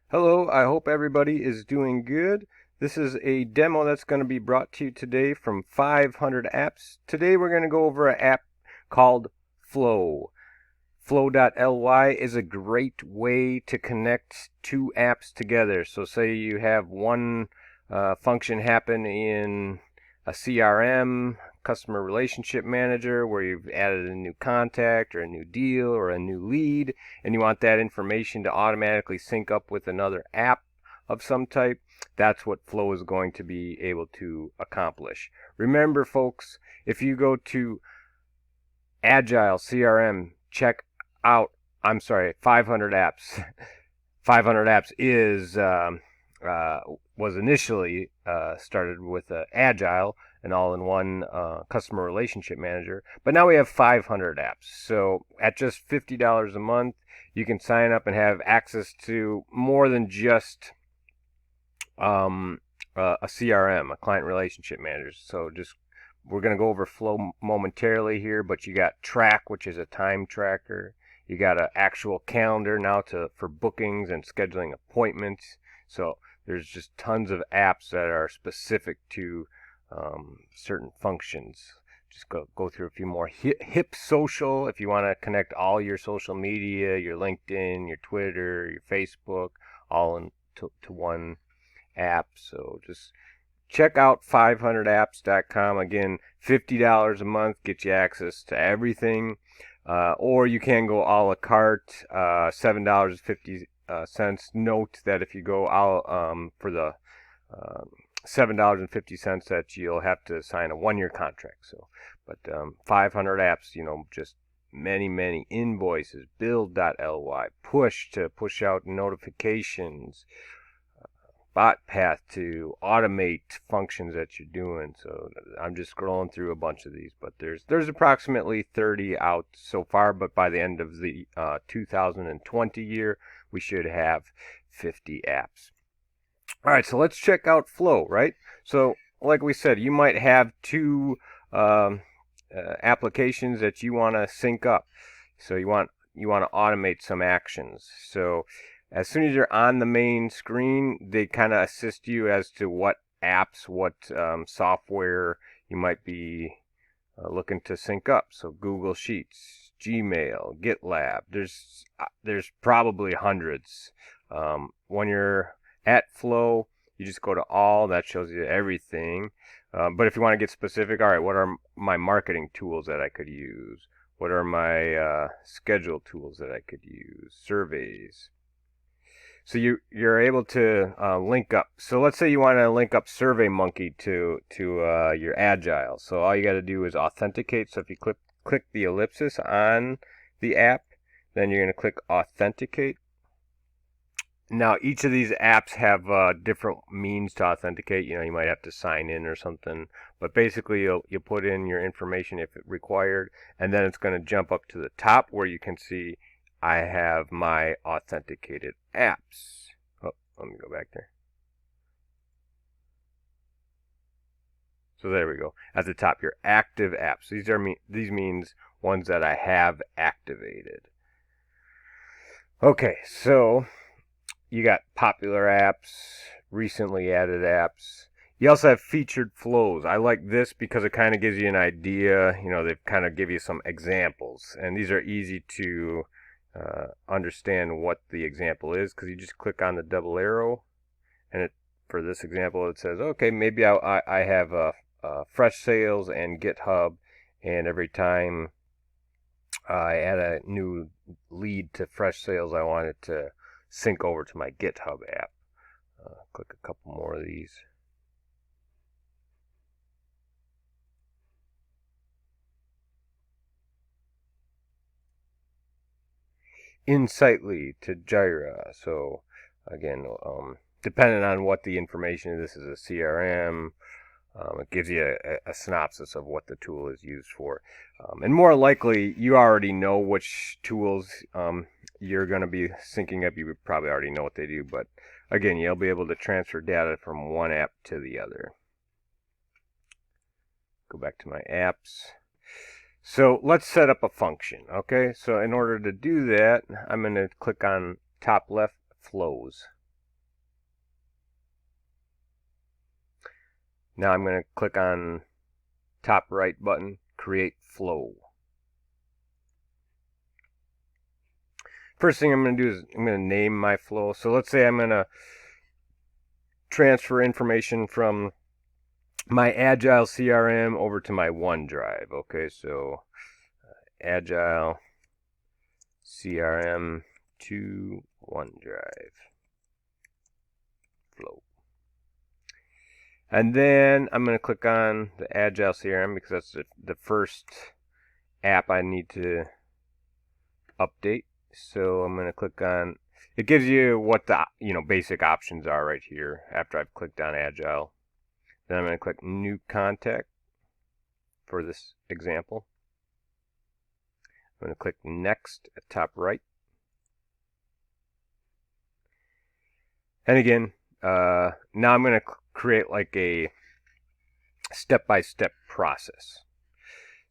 Hello, I hope everybody is doing good. This is a demo that's going to be brought to you today from 500 Apps. Today we're going to go over an app called Flow. Flow.ly is a great way to connect two apps together. So say you have one function happen in a CRM, customer relationship manager, where you've added a new contact or a new deal or a new lead, and you want that information to automatically sync up with another app of some type. That's what Flow is going to be able to accomplish. Remember, folks, if you go to Agile CRM, check out, 500 apps. 500 apps is was initially started with Agile, an all-in-one customer relationship manager, but now we have 500 apps. So at just $50 a month, you can sign up and have access to more than just a CRM, a client relationship manager. So just we're going to go over Flow momentarily here, but you got Track, which is a time tracker. You got an actual calendar now for bookings and scheduling appointments. So there's just tons of apps that are specific to certain functions. Just go through a few more. Hip Social, if you want to connect all your social media, your LinkedIn, your Twitter, your Facebook, all into one app. So just check out 500apps.com. Again, $50 a month gets you access to everything. Or you can go a la carte, $7.50. Note that if you go for the $7.50, that you'll have to sign a 1-year contract. So, but 500 apps, just many invoices, build.ly, push to push out notifications, BotPath to automate functions that you're doing. So I'm just scrolling through a bunch of these, but there's approximately 30 out so far, but by the end of the 2020 year, we should have 50 apps. All right, so let's check out Flow, right? So like we said, you might have two applications that you want to sync up. So you want to automate some actions. So as soon as you're on the main screen, they kind of assist you as to what apps, what software you might be looking to sync up. So Google Sheets, Gmail, GitLab. There's probably hundreds. When you're at Flow, you just go to all. That shows you everything. But if you want to get specific, all right, what are my marketing tools that I could use? What are my schedule tools that I could use? Surveys. So you're able to link up. So let's say you want to link up SurveyMonkey to your Agile. So all you got to do is authenticate. So if you click the ellipsis on the app, then you're going to click authenticate. Now each of these apps have different means to authenticate. You might have to sign in or something, but basically you'll put in your information if required, and then it's going to jump up to the top where you can see I have my authenticated apps. Oh, let me go back there. So there we go. At the top, your active apps. These means ones that I have activated. Okay, so you got popular apps, recently added apps. You also have featured flows. I like this because it kind of gives you an idea. They kind of give you some examples, and these are easy to understand what the example is, because you just click on the double arrow, and for this example it says, okay, maybe I have fresh sales and GitHub, and every time I add a new lead to fresh sales, I want it to sync over to my GitHub app. Click a couple more of these. Insightly to Jira. So again, depending on what the information is, this is a CRM. It gives you a synopsis of what the tool is used for. And more likely, you already know which tools you're going to be syncing up. You probably already know what they do, but again, you'll be able to transfer data from one app to the other. Go back to my apps. So let's set up a function, okay? So in order to do that, I'm going to click on top left, flows. Now I'm going to click on top right button, create flow. First thing I'm going to do is I'm going to name my flow. So let's say I'm going to transfer information from my Agile CRM over to my OneDrive. Okay, so Agile CRM to OneDrive flow. And then I'm going to click on the Agile CRM because that's the first app I need to update. So I'm going to click on, it gives you what the basic options are right here after I've clicked on Agile. Then I'm going to click New Contact for this example. I'm going to click Next at top right. And again, now I'm going to create like a step-by-step process.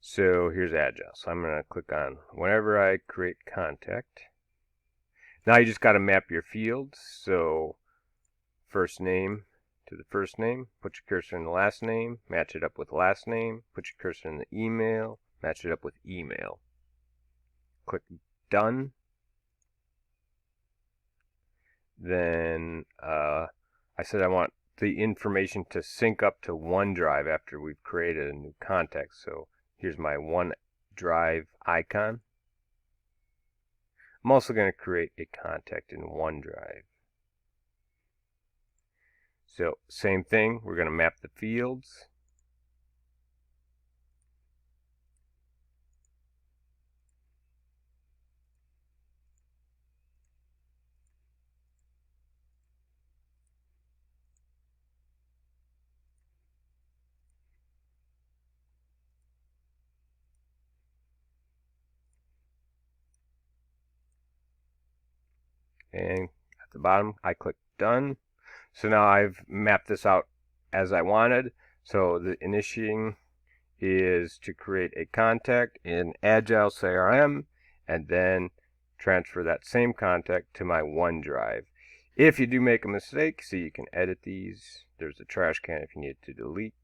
So here's Agile. So I'm going to click on whenever I create contact. Now you just got to map your fields. So first name to the first name, put your cursor in the last name, match it up with last name, put your cursor in the email, match it up with email. Click Done. Then I said I want the information to sync up to OneDrive after we've created a new contact. So here's my OneDrive icon. I'm also going to create a contact in OneDrive. So same thing, we're going to map the fields. And at the bottom, I click Done. So now I've mapped this out as I wanted. So the initiating is to create a contact in Agile CRM and then transfer that same contact to my OneDrive. If you do make a mistake, see, you can edit these. There's a trash can if you need to delete.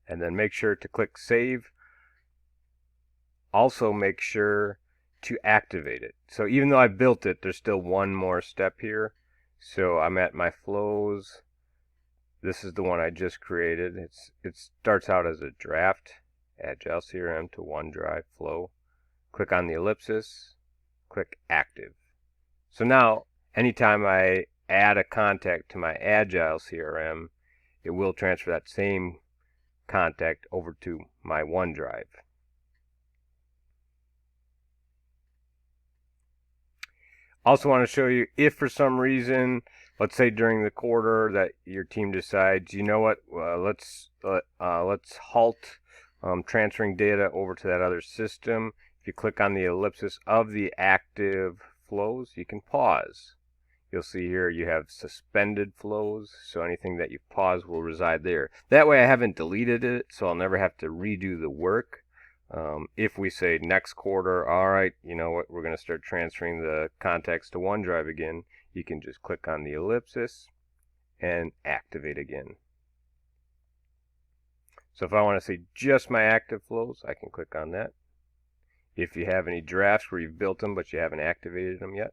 And then make sure to click Save. Also make sure to activate it. So even though I built it, there's still one more step here. So I'm at my flows. This is the one I just created. It starts out as a draft, Agile CRM to OneDrive flow. Click on the ellipsis, click active. So now, anytime I add a contact to my Agile CRM, it will transfer that same contact over to my OneDrive. Also want to show you if for some reason, let's say during the quarter that your team decides, you know what, let's halt transferring data over to that other system. If you click on the ellipsis of the active flows, you can pause. You'll see here you have suspended flows, so anything that you pause will reside there. That way I haven't deleted it, so I'll never have to redo the work. If we say next quarter, all right, you know what, we're going to start transferring the contacts to OneDrive again, you can just click on the ellipsis and activate again. So if I want to see just my active flows, I can click on that. If you have any drafts where you've built them but you haven't activated them yet.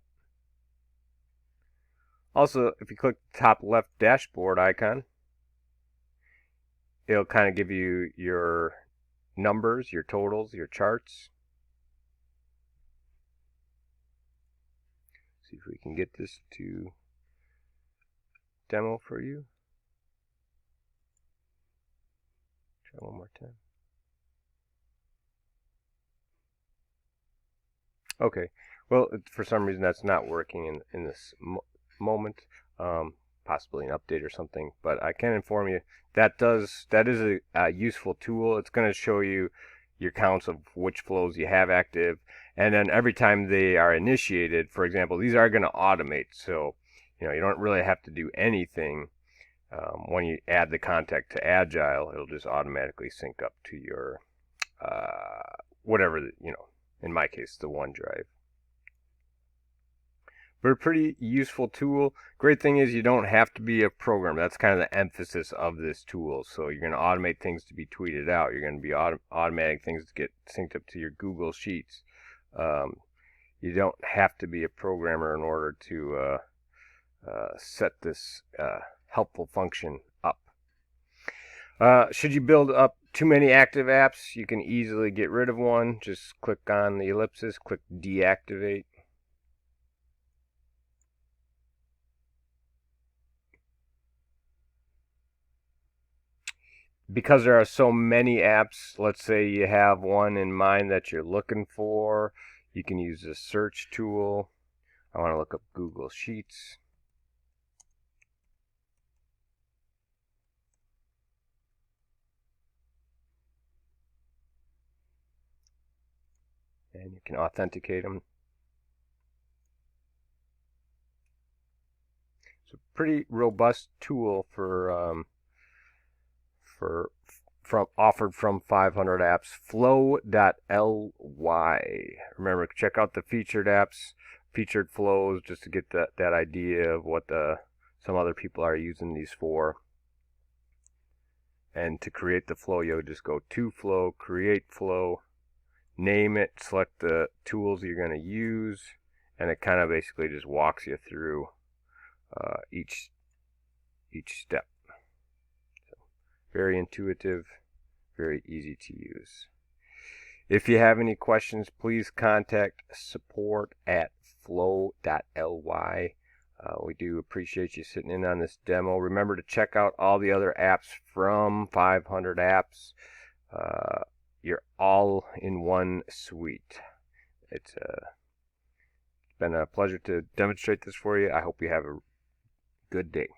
Also, if you click the top left dashboard icon, it'll kind of give you your numbers, your totals, your charts. See if we can get this to demo for you. Try one more time. Okay, well, for some reason that's not working in this moment. Possibly an update or something, but I can inform you that is a useful tool. It's going to show you your counts of which flows you have active, and then every time they are initiated, for example, these are going to automate, so you don't really have to do anything. When you add the contact to Agile, it'll just automatically sync up to your whatever, in my case, the OneDrive. but a pretty useful tool. Great thing is you don't have to be a programmer. That's kind of the emphasis of this tool. So you're going to automate things to be tweeted out. You're going to be automating things to get synced up to your Google Sheets. You don't have to be a programmer in order to set this helpful function up. Should you build up too many active apps, you can easily get rid of one. Just click on the ellipsis, click deactivate. Because there are so many apps, let's say you have one in mind that you're looking for, you can use the search tool. I want to look up Google Sheets. And you can authenticate them. It's a pretty robust tool offered from 500 apps. Flow.ly. Remember, check out the featured apps, featured flows, just to get that idea of what some other people are using these for. And to create the flow, you'll just go to flow, create flow, name it, select the tools you're going to use, and it kind of basically just walks you through each step. So, very intuitive, very easy to use. If you have any questions, please contact support@flow.ly. We do appreciate you sitting in on this demo. Remember to check out all the other apps from 500 apps. You're all in one suite. It's been a pleasure to demonstrate this for you. I hope you have a good day.